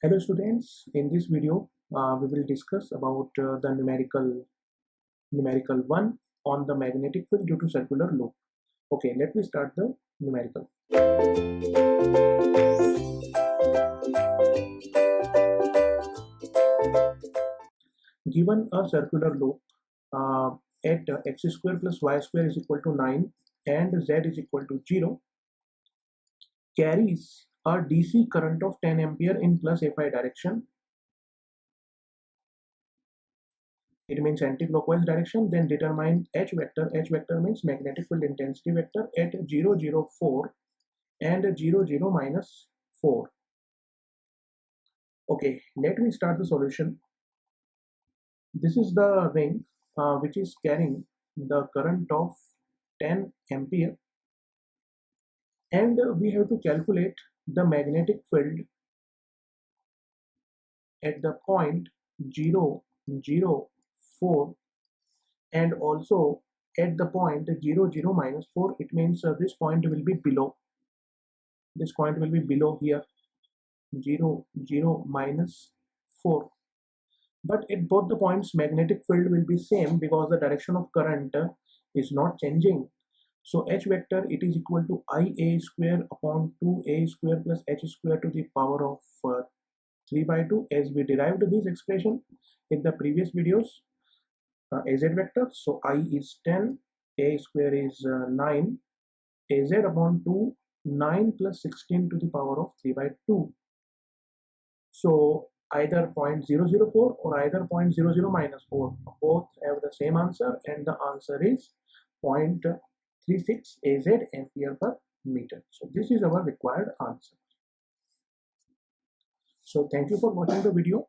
Hello students, in this video we will discuss about the numerical 1 on the magnetic field due to circular loop. Okay, let me start the numerical. Given a circular loop at x square plus y square is equal to 9 and z is equal to 0, carries a DC current of 10 ampere in plus Fi direction. It means anti-clockwise direction. Then determine H vector. H vector means magnetic field intensity vector at 0, 0, 4 and 0, 0, minus 4. Okay, let me start the solution. This is the ring which is carrying the current of 10 ampere, and we have to calculate the magnetic field at the point 0, 0, 4 and also at the point 0, 0, minus 4. It means this point will be below. This point will be below here, 0, 0, minus 4. But at both the points magnetic field will be same because the direction of current is not changing. So H vector, it is equal to Ia square upon 2a square plus h square to the power of 3 by 2, as we derived this expression in the previous videos. Az vector, so I is 10, a square is 9, az upon 2, 9 plus 16 to the power of 3 by 2. So either 0.004 or either 0.00 minus 4, both have the same answer, and the answer is 0.36 Az ampere per meter. So this is our required answer. So thank you for watching the video.